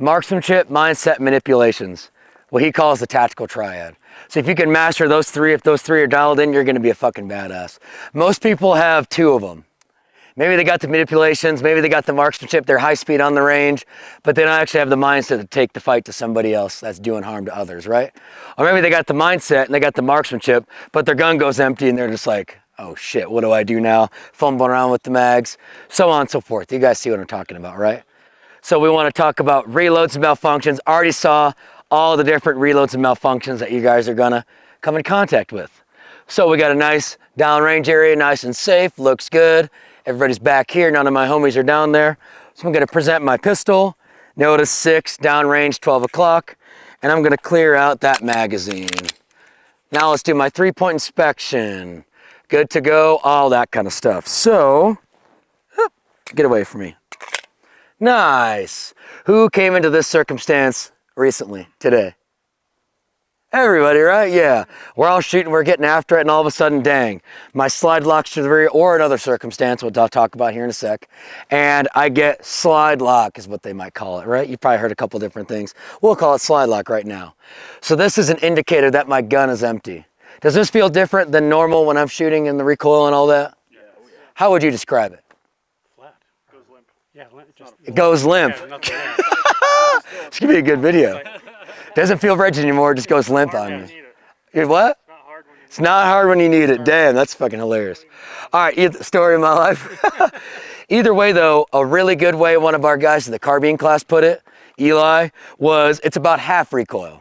marksmanship, mindset, manipulations. What he calls the tactical triad. So if you can master those three, if those three are dialed in, you're going to be a fucking badass. Most people have two of them. Maybe they got the manipulations, maybe they got the marksmanship, they're high speed on the range, but they don't actually have the mindset to take the fight to somebody else that's doing harm to others, right? Or maybe they got the mindset and they got the marksmanship, but their gun goes empty and they're just like, oh shit, what do I do now? Fumbling around with the mags, so on and so forth. You guys see what I'm talking about, right? So we want to talk about reloads and malfunctions. Already saw all the different reloads and malfunctions that you guys are gonna come in contact with. So we got a nice downrange area, nice and safe, looks good. Everybody's back here, none of my homies are down there. So I'm gonna present my pistol, notice 6, downrange 12 o'clock, and I'm gonna clear out that magazine. Now let's do my 3-point inspection. Good to go, all that kind of stuff. So, get away from me. Nice. Who came into this circumstance recently, today? Everybody, right? Yeah. We're all shooting, we're getting after it, and all of a sudden, dang, my slide locks to the rear, or another circumstance, which I'll talk about here in a sec, and I get slide lock, is what they might call it, right? You've probably heard a couple different things. We'll call it slide lock right now. So this is an indicator that my gun is empty. Does this feel different than normal when I'm shooting in the recoil and all that? Yeah. How would you describe it? Flat. Goes limp. Yeah, it goes limp. Yeah, This could be a good video. Doesn't feel rigid anymore, it just goes limp on you. What? It's not hard when you need it. Damn, that's fucking hilarious. All right, story of my life. Either way though, a really good way one of our guys in the carbine class put it, Eli, was it's about half recoil.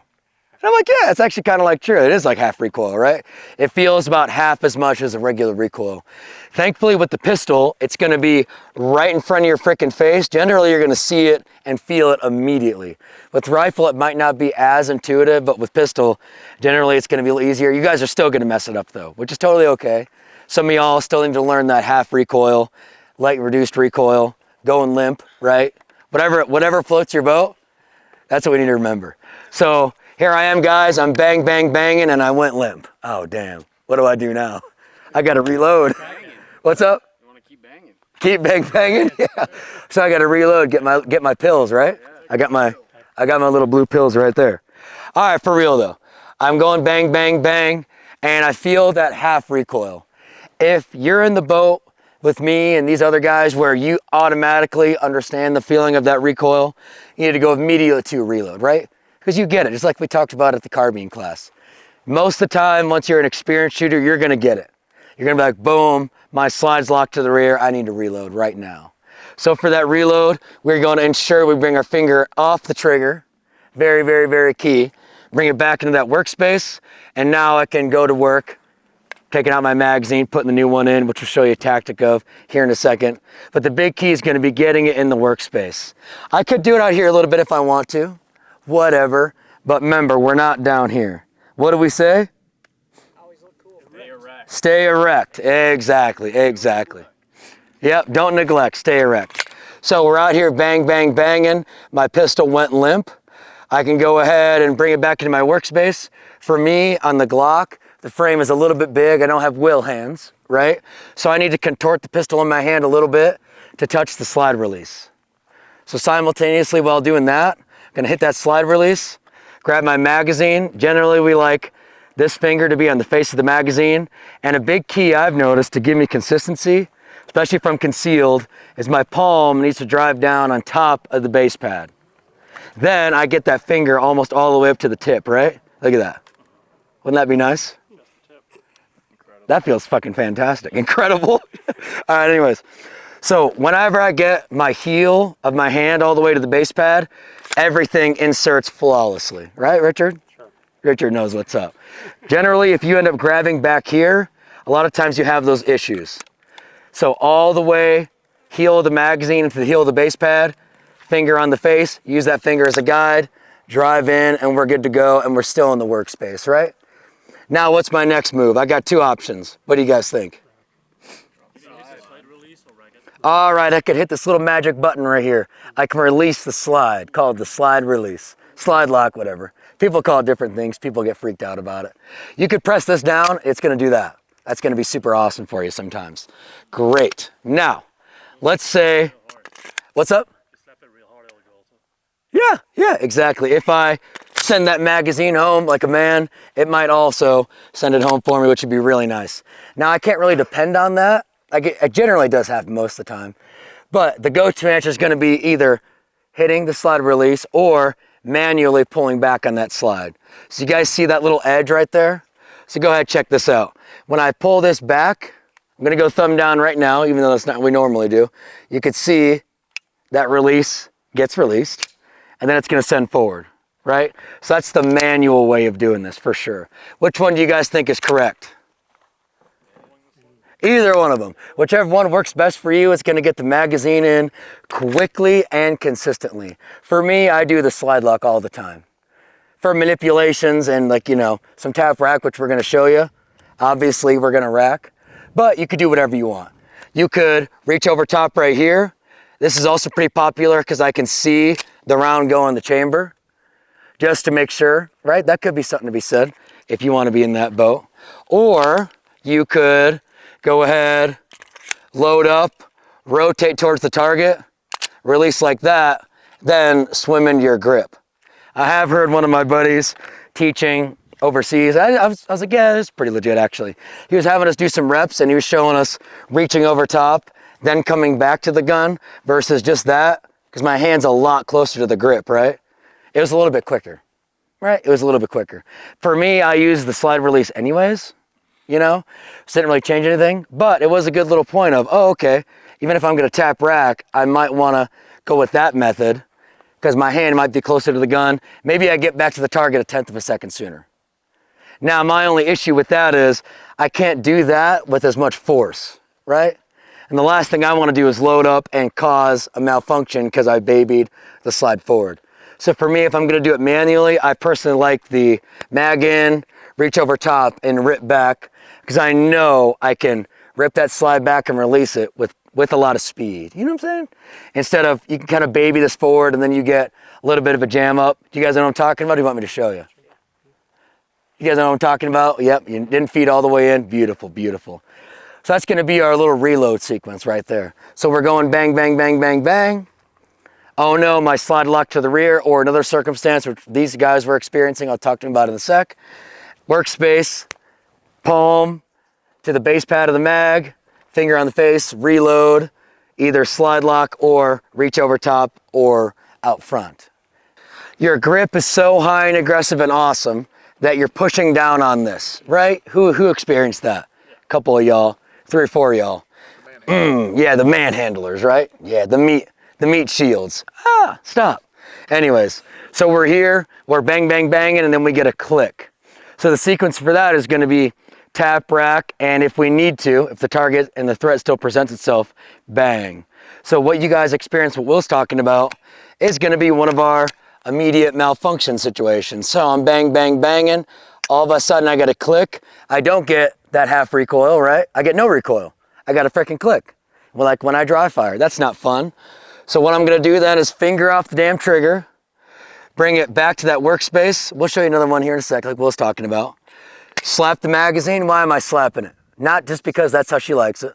And I'm like, yeah, it's actually kind of like true. It is like half recoil, right? It feels about half as much as a regular recoil. Thankfully with the pistol, it's gonna be right in front of your frickin' face. Generally, you're gonna see it and feel it immediately. With rifle, it might not be as intuitive, but with pistol, generally it's gonna be a little easier. You guys are still gonna mess it up though, which is totally okay. Some of y'all still need to learn that half recoil, light reduced recoil, going limp, right? Whatever floats your boat, that's what we need to remember. So, here I am, guys, I'm bang, bang, banging, and I went limp. Oh, damn. What do I do now? I gotta reload. What's up? You wanna keep banging. Keep bang, banging? Yeah. So I gotta reload, get my pills, right? I got my little blue pills right there. All right, for real though. I'm going bang, bang, bang, and I feel that half recoil. If you're in the boat with me and these other guys where you automatically understand the feeling of that recoil, you need to go immediately to a reload, right? Because you get it, just like we talked about at the carbine class. Most of the time, once you're an experienced shooter, you're gonna get it. You're gonna be like, boom, my slide's locked to the rear, I need to reload right now. So for that reload, we're gonna ensure we bring our finger off the trigger, very, very, very key. Bring it back into that workspace, and now I can go to work, taking out my magazine, putting the new one in, which we'll show you a tactic of here in a second. But the big key is gonna be getting it in the workspace. I could do it out here a little bit if I want to. Whatever, but remember, we're not down here. What do we say? Always look cool. Stay erect. Stay erect. Exactly, exactly. Yep, don't neglect, stay erect. So we're out here bang, bang, banging. My pistol went limp. I can go ahead and bring it back into my workspace. For me, on the Glock, the frame is a little bit big. I don't have wheel hands, right? So I need to contort the pistol in my hand a little bit to touch the slide release. So simultaneously while doing that, gonna hit that slide release, grab my magazine. Generally, we like this finger to be on the face of the magazine. And a big key I've noticed to give me consistency, especially from concealed, is my palm needs to drive down on top of the base pad. Then I get that finger almost all the way up to the tip, right? Look at that. Wouldn't that be nice? That feels fucking fantastic. Incredible. All right, anyways. So whenever I get my heel of my hand all the way to the base pad, everything inserts flawlessly, right, Richard? Sure. Richard knows what's up. Generally, if you end up grabbing back here, a lot of times you have those issues. So all the way, heel of the magazine into the heel of the base pad, finger on the face, use that finger as a guide, drive in, and we're good to go, and we're still in the workspace, right? Now, what's my next move? I got two options. What do you guys think? All right, I could hit this little magic button right here. I can release the slide, called the slide release, slide lock, whatever. People call it different things. People get freaked out about it. You could press this down, it's gonna do that. That's gonna be super awesome for you sometimes. Great. Now, let's say, what's up? Slap it real hard, it'll go also. Yeah, exactly. If I send that magazine home like a man, it might also send it home for me, which would be really nice. Now, I can't really depend on that. It generally does happen most of the time. But the go-to answer is going to be either hitting the slide release or manually pulling back on that slide. So you guys see that little edge right there? So go ahead, check this out. When I pull this back, I'm going to go thumb down right now, even though that's not what we normally do. You could see that release gets released, and then it's going to send forward, right? So that's the manual way of doing this for sure. Which one do you guys think is correct? Either one of them. Whichever one works best for you, it's going to get the magazine in quickly and consistently. For me, I do the slide lock all the time. For manipulations and like, you know, some tap rack, which we're going to show you. Obviously, we're going to rack, but you could do whatever you want. You could reach over top right here. This is also pretty popular because I can see the round go in the chamber just to make sure, right? That could be something to be said if you want to be in that boat. Or you could go ahead, load up, rotate towards the target, release like that, then swim into your grip. I have heard one of my buddies teaching overseas. I was like, yeah, this is pretty legit actually. He was having us do some reps and he was showing us reaching over top, then coming back to the gun versus just that, because my hand's a lot closer to the grip, right? It was a little bit quicker, right? It was a little bit quicker. For me, I use the slide release anyways. You know, so didn't really change anything, but it was a good little point of, oh, okay, even if I'm going to tap rack, I might want to go with that method because my hand might be closer to the gun. Maybe I get back to the target 1/10 of a second sooner. Now, my only issue with that is I can't do that with as much force, right? And the last thing I want to do is load up and cause a malfunction because I babied the slide forward. So for me, if I'm going to do it manually, I personally like the mag in, reach over top, and rip back because I know I can rip that slide back and release it with a lot of speed. You know what I'm saying? Instead of, you can kind of baby this forward and then you get a little bit of a jam up. Do you guys know what I'm talking about? Or do you want me to show you? You guys know what I'm talking about? Yep, you didn't feed all the way in. Beautiful, beautiful. So that's going to be our little reload sequence right there. So we're going bang, bang, bang, bang, bang. Oh no, my slide locked to the rear, or another circumstance which these guys were experiencing, I'll talk to them about in a sec. Workspace, palm to the base pad of the mag, finger on the face, reload, either slide lock or reach over top or out front. Your grip is so high and aggressive and awesome that you're pushing down on this, right? Who experienced that? A couple of y'all, 3 or 4 of y'all. Yeah, the manhandlers, right? Yeah, the meat shields. Ah, stop. Anyways, so we're here, we're bang, bang, banging, and then we get a click. So the sequence for that is going to be tap rack, and if we need to, if the target and the threat still presents itself, bang. So what you guys experienced, what Will's talking about, is going to be one of our immediate malfunction situations. So I'm bang, bang, banging. All of a sudden I get a click. I don't get that half recoil, right? I get no recoil. I got a freaking click. Well, like when I dry fire, that's not fun. So what I'm going to do then is finger off the damn trigger, bring it back to that workspace. We'll show you another one here in a sec, like Will's talking about. Slap the magazine. Why am I slapping it? Not just because that's how she likes it.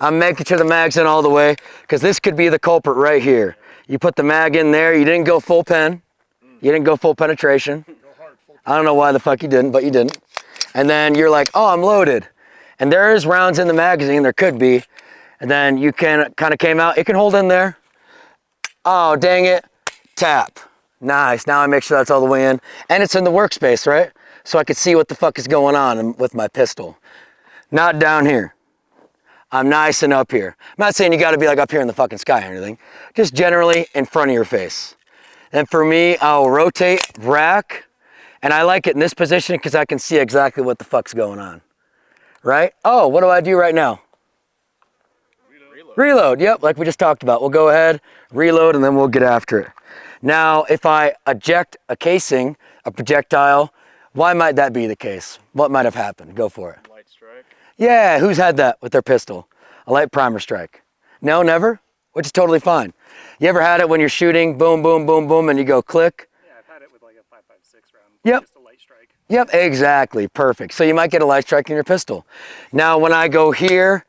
I'm making sure the mag's in all the way, because this could be the culprit right here. You put the mag in there, you didn't go full pen. You didn't go full penetration. I don't know why the fuck you didn't, but you didn't. And then you're like, oh, I'm loaded. And there is rounds in the magazine, there could be. And then you kind of came out, it can hold in there. Oh, dang it, tap. Nice, now I make sure that's all the way in. And it's in the workspace, right? So I could see what the fuck is going on with my pistol. Not down here. I'm nice and up here. I'm not saying you gotta be like up here in the fucking sky or anything. Just generally in front of your face. And for me, I'll rotate, rack, and I like it in this position because I can see exactly what the fuck's going on. Right? Oh, what do I do right now? Reload, yep, like we just talked about. We'll go ahead, reload, and then we'll get after it. Now, if I eject a casing, a projectile, why might that be the case? What might have happened? Go for it. Light strike. Yeah, who's had that with their pistol? A light primer strike. No, never? Which is totally fine. You ever had it when you're shooting, boom, boom, boom, boom, and you go click? Yeah, I've had it with like a 5.56 round. Yep. Just a light strike. Yep, exactly, perfect. So you might get a light strike in your pistol. Now, when I go here,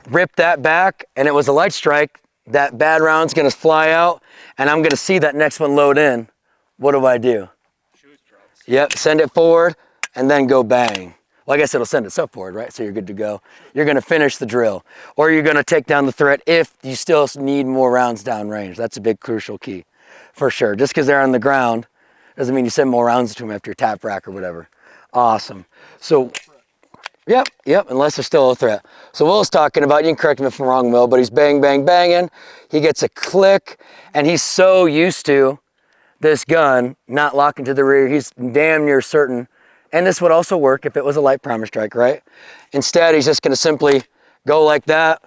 rip that back, and it was a light strike, that bad round's gonna fly out, and I'm gonna see that next one load in, what do? Yep, send it forward and then go bang. Well, I guess it'll send itself forward, right? So you're good to go. You're gonna finish the drill, or you're gonna take down the threat if you still need more rounds down range. That's a big crucial key, for sure. Just because they're on the ground doesn't mean you send more rounds to them after your tap rack or whatever. Awesome. So, yep, unless there's still a threat. So Will's talking about, you can correct me if I'm wrong, Will, but he's bang, bang, banging. He gets a click, and he's so used to this gun not locking to the rear, he's damn near certain. And this would also work if it was a light primer strike, right? Instead, he's just gonna simply go like that,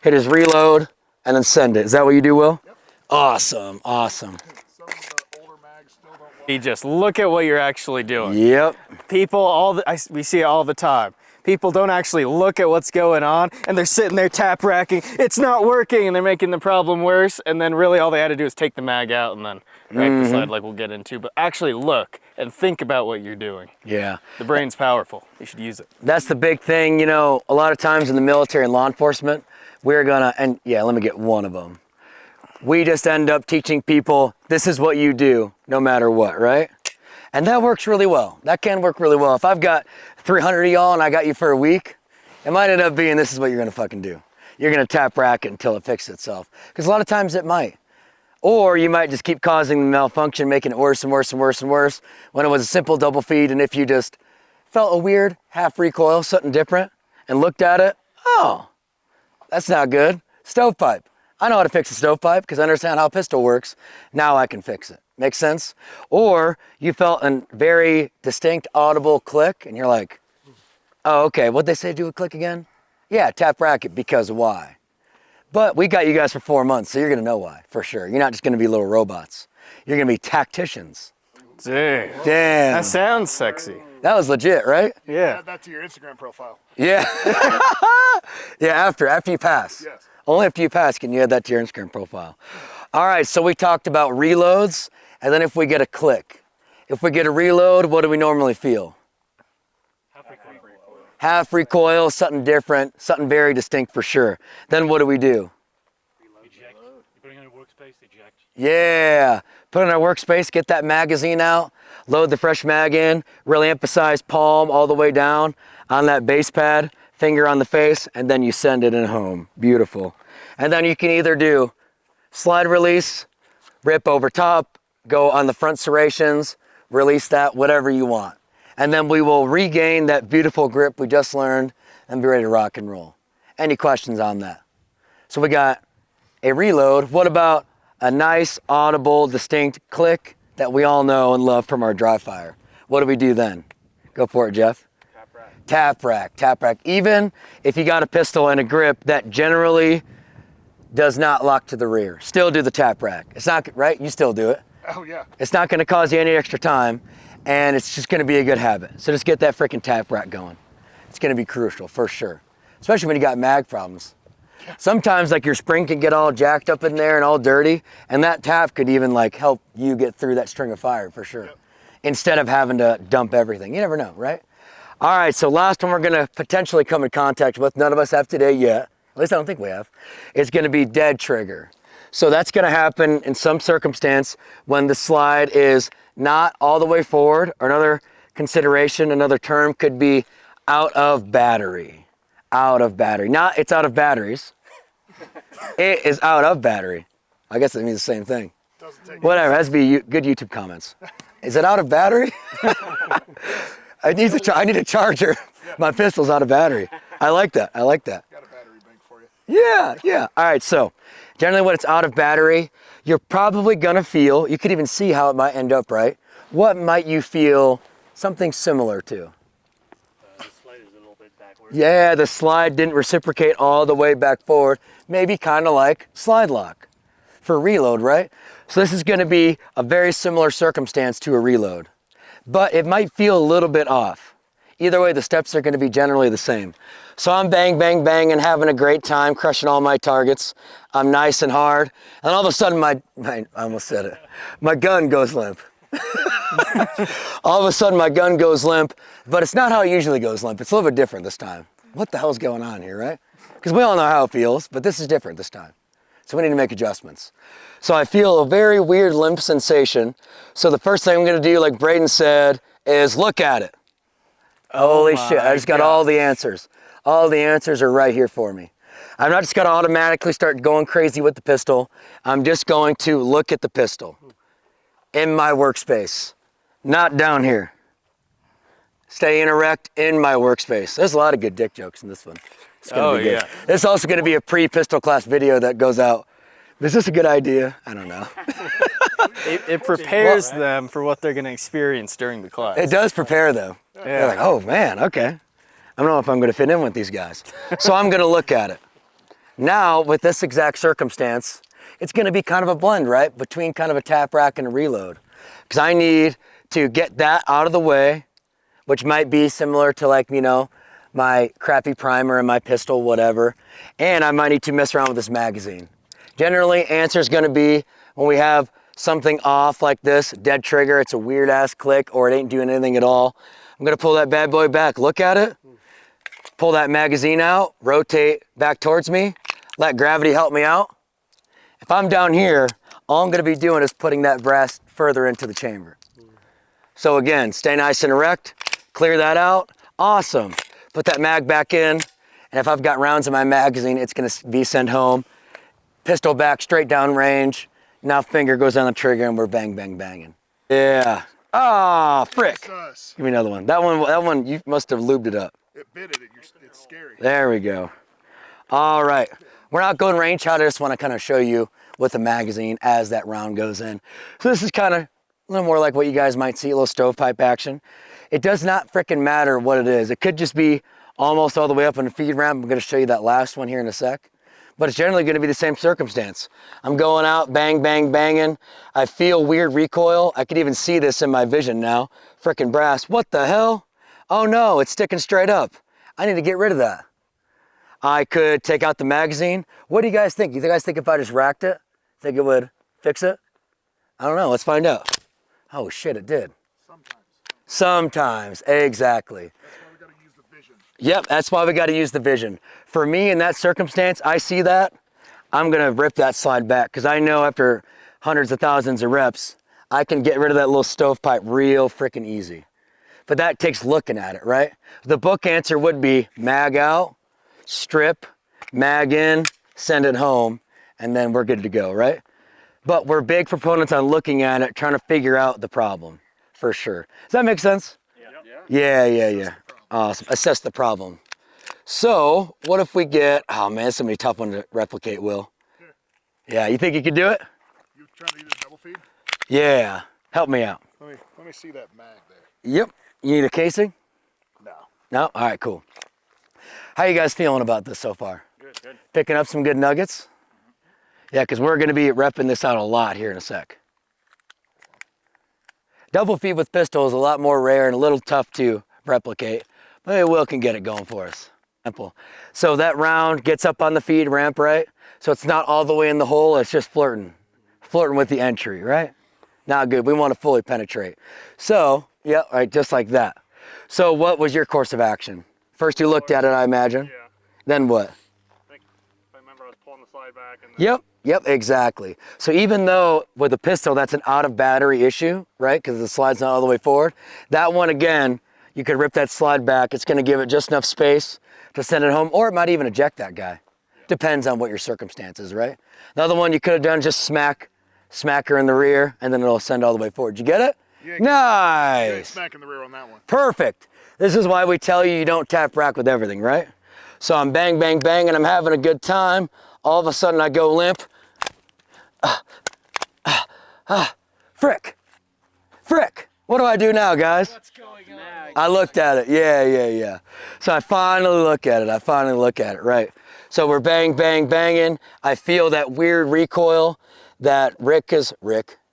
hit his reload, and then send it. Is that what you do, Will? Yep. Awesome. Some of the older mags still don't work. You just look at what you're actually doing. Yep. People, we see it all the time. People don't actually look at what's going on, and they're sitting there tap racking. It's not working, and they're making the problem worse. And then really all they had to do is take the mag out and then rack the slide like we'll get into. But actually look and think about what you're doing. Yeah. The brain's powerful. You should use it. That's the big thing, you know, a lot of times in the military and law enforcement, we're gonna, and yeah, let me get one of them. We just end up teaching people, this is what you do, no matter what, right? And that works really well. That can work really well. If I've got 300 of y'all and I got you for a week, it might end up being, this is what you're gonna fucking do. You're gonna tap rack it until it fixes itself. Because a lot of times it might. Or you might just keep causing the malfunction, making it worse and worse and worse and worse when it was a simple double feed. And if you just felt a weird half recoil, something different, and looked at it, oh, that's not good. Stovepipe. I know how to fix a stovepipe because I understand how a pistol works. Now I can fix it. Make sense? Or you felt a very distinct audible click and you're like, oh, okay, what'd they say do a click again? Yeah, tap rack it because why? But we got you guys for 4 months, so you're gonna know why, for sure. You're not just gonna be little robots. You're gonna be tacticians. Damn. Damn. That sounds sexy. That was legit, right? Yeah. Add that to your Instagram profile. Yeah. Yeah, after you pass. Yes. Only after you pass can you add that to your Instagram profile. All right, so we talked about reloads, and then if we get a click. If we get a reload, what do we normally feel? Half recoil, something different, something very distinct for sure. Then what do we do? Eject. You're putting on your workspace, eject. Yeah, put it in our workspace, get that magazine out, load the fresh mag in, really emphasize palm all the way down on that base pad, finger on the face, and then you send it in home. Beautiful. And then you can either do slide release, rip over top, go on the front serrations, release that, whatever you want. And then we will regain that beautiful grip we just learned and be ready to rock and roll. Any questions on that? So we got a reload. What about a nice, audible, distinct click that we all know and love from our dry fire? What do we do then? Go for it, Jeff. Tap rack. Even if you got a pistol and a grip that generally does not lock to the rear, still do the tap rack. It's not, right? You still do it. Oh, yeah. It's not gonna cause you any extra time, and it's just gonna be a good habit. So just get that freaking tap rack going. It's gonna be crucial, for sure. Especially when you got mag problems. Sometimes like your spring can get all jacked up in there and all dirty, and that tap could even like help you get through that string of fire, for sure. Yep. Instead of having to dump everything. You never know, right? All right, so last one we're gonna potentially come in contact with, none of us have today yet, at least I don't think we have, is gonna be dead trigger. So that's gonna happen in some circumstance when the slide is not all the way forward, or another consideration, another term could be out of battery. Out of battery. Not it's out of batteries. It is out of battery. I guess it means the same thing. Whatever, has to be good YouTube comments. Is it out of battery? I need a charger. My pistol's out of battery. I like that. Got a battery bank for you. Yeah. All right, so generally when it's out of battery, you're probably gonna feel, you could even see how it might end up, right? What might you feel something similar to? The slide is a little bit backward. Yeah, the slide didn't reciprocate all the way back forward. Maybe kind of like slide lock for reload, right? So this is gonna be a very similar circumstance to a reload, but it might feel a little bit off. Either way, the steps are gonna be generally the same. So I'm bang, bang, bang and having a great time, crushing all my targets. I'm nice and hard. And all of a sudden I almost said it, my gun goes limp. All of a sudden my gun goes limp, but it's not how it usually goes limp. It's a little bit different this time. What the hell's going on here, right? Because we all know how it feels, but this is different this time. So we need to make adjustments. So I feel a very weird limp sensation. So the first thing I'm gonna do, like Braden said, is look at it. Holy shit, I just got all the answers. All the answers are right here for me. I'm not just gonna automatically start going crazy with the pistol. I'm just going to look at the pistol in my workspace, not down here. Staying erect in my workspace. There's a lot of good dick jokes in this one. It's gonna be good. Yeah. This is also gonna be a pre-pistol class video that goes out. Is this a good idea? I don't know. It prepares them for what they're going to experience during the class. It does prepare them. They're like, oh man, okay. I don't know if I'm gonna fit in with these guys. So I'm gonna look at it. Now, with this exact circumstance, it's gonna be kind of a blend, right? Between kind of a tap rack and a reload. Because I need to get that out of the way, which might be similar to like, you know, my crappy primer and my pistol, whatever. And I might need to mess around with this magazine. Generally, answer is gonna be when we have something off like this, dead trigger, it's a weird ass click or it ain't doing anything at all. I'm gonna pull that bad boy back, look at it, pull that magazine out, rotate back towards me, let gravity help me out. If I'm down here, all I'm gonna be doing is putting that brass further into the chamber. So again, stay nice and erect, clear that out, awesome. Put that mag back in, and if I've got rounds in my magazine, it's gonna be sent home. Pistol back, straight down range. Now finger goes on the trigger and we're bang, bang, banging. Yeah. Ah, frick. Sus. Give me another one. That one, you must have lubed it up. It bitted it. It's scary. There we go. All right. We're not going range shot. I just want to kind of show you with the magazine as that round goes in. So this is kind of a little more like what you guys might see, a little stovepipe action. It does not frickin' matter what it is. It could just be almost all the way up on the feed ramp. I'm going to show you that last one here in a sec. But it's generally going to be the same circumstance. I'm going out, bang, bang, banging. I feel weird recoil. I could even see this in my vision now. Frickin' brass. What the hell? Oh no, it's sticking straight up. I need to get rid of that. I could take out the magazine. What do you guys think? You guys think if I just racked it, think it would fix it? I don't know. Let's find out. Oh shit, it did. Sometimes, exactly. That's why we gotta use the vision. Yep, that's why we got to use the vision. For me, in that circumstance, I see that, I'm gonna rip that slide back because I know after hundreds of thousands of reps, I can get rid of that little stovepipe real freaking easy. But that takes looking at it, right? The book answer would be mag out, strip, mag in, send it home, and then we're good to go, right? But we're big proponents on looking at it, trying to figure out the problem, for sure. Does that make sense? Yeah. Awesome. Assess the problem. So, what if we get, oh man, it's gonna be a tough one to replicate, Will. Yeah, you think you could do it? You trying to use a double feed? Yeah, help me out. Let me see that mag there. Yep, you need a casing? No. No? All right, cool. How you guys feeling about this so far? Good. Picking up some good nuggets? Yeah, because we're gonna be repping this out a lot here in a sec. Double feed with pistol is a lot more rare and a little tough to replicate, but Will can get it going for us. Simple. So that round gets up on the feed ramp, right? So it's not all the way in the hole, it's just flirting with the entry, right? Not good, we want to fully penetrate. So, yeah, right, just like that. So what was your course of action? First you looked at it, I imagine. Yeah. Then what? I think if I remember I was pulling the slide back and then Yep, exactly. So even though with a pistol, that's an out of battery issue, right? Because the slide's not all the way forward. That one, again, you could rip that slide back. It's gonna give it just enough space to send it home, or it might even eject that guy. Depends on what your circumstances, right? The other one you could have done just smack her in the rear, and then it'll send all the way forward. Did you get it? Yeah, Nice. smack in the rear on that one. Perfect. This is why we tell you don't tap rack with everything, right? So I'm bang, bang, bang, and I'm having a good time. All of a sudden I go limp. Frick. What do I do now, guys? What's going on? I looked at it, yeah. So I finally look at it, right? So we're bang, bang, banging. I feel that weird recoil that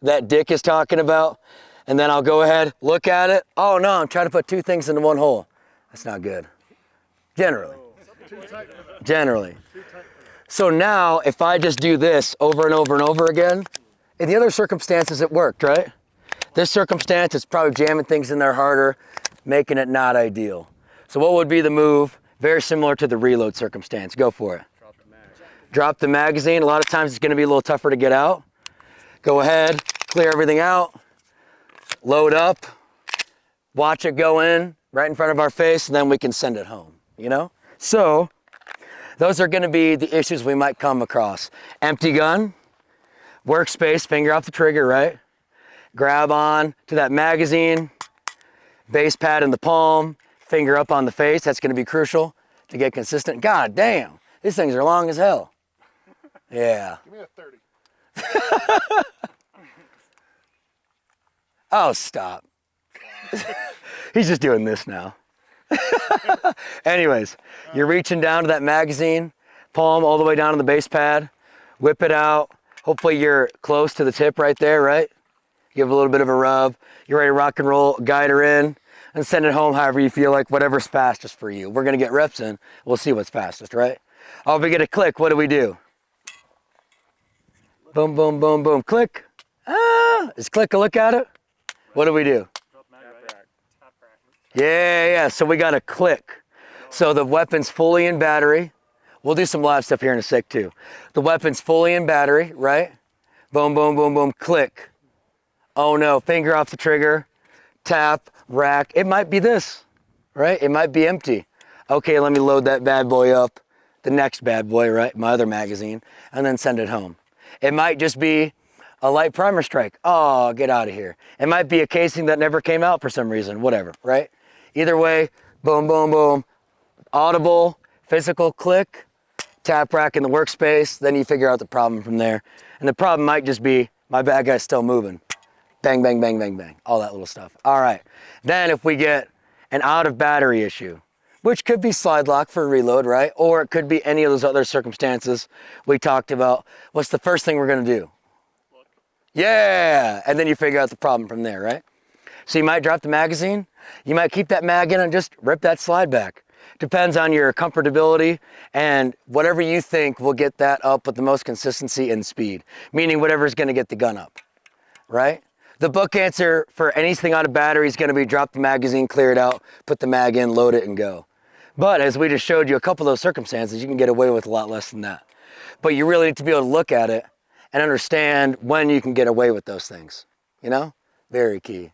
that Dick is talking about. And then I'll go ahead, look at it. Oh no, I'm trying to put two things into one hole. That's not good. Generally. So now, if I just do this over and over and over again, in the other circumstances it worked, right? This circumstance, it's probably jamming things in there harder, making it not ideal. So what would be the move? Very similar to the reload circumstance. Go for it. drop the magazine. A lot of times it's gonna be a little tougher to get out. Go ahead, clear everything out, load up, watch it go in right in front of our face, and then we can send it home, you know? So, those are gonna be the issues we might come across. Empty gun, workspace, finger off the trigger, right? Grab on to that magazine, base pad in the palm, finger up on the face. That's gonna be crucial to get consistent. God damn, these things are long as hell. Yeah. Give me a 30. Oh, stop. He's just doing this now. Anyways, you're reaching down to that magazine, palm all the way down to the base pad, whip it out. Hopefully you're close to the tip right there, right? Give a little bit of a rub. You're ready to rock and roll, guide her in, and send it home however you feel like, whatever's fastest for you. We're gonna get reps in, we'll see what's fastest, right? Oh, we get a click, what do we do? Boom, boom, boom, boom, click. Ah, is click a look at it? What do we do? Yeah, so we got a click. So the weapon's fully in battery. We'll do some live stuff here in a sec too. The weapon's fully in battery, right? Boom, boom, boom, boom, click. Oh no, finger off the trigger, tap, rack. It might be this, right? It might be empty. Okay, let me load that bad boy up, the next bad boy, right? My other magazine, and then send it home. It might just be a light primer strike. Oh, get out of here. It might be a casing that never came out for some reason, whatever, right? Either way, boom, boom, boom. Audible, physical click, tap rack in the workspace, then you figure out the problem from there. And the problem might just be, my bad guy's still moving. Bang, bang, bang, bang, bang, all that little stuff. All right, then if we get an out of battery issue, which could be slide lock for reload, right? Or it could be any of those other circumstances we talked about. What's the first thing we're gonna do? Look. Yeah, and then you figure out the problem from there, right? So you might drop the magazine, you might keep that mag in and just rip that slide back. Depends on your comfortability and whatever you think will get that up with the most consistency and speed, meaning whatever's gonna get the gun up, right? The book answer for anything out of battery is gonna be drop the magazine, clear it out, put the mag in, load it and go. But as we just showed you a couple of those circumstances, you can get away with a lot less than that. But you really need to be able to look at it and understand when you can get away with those things, you know? Very key.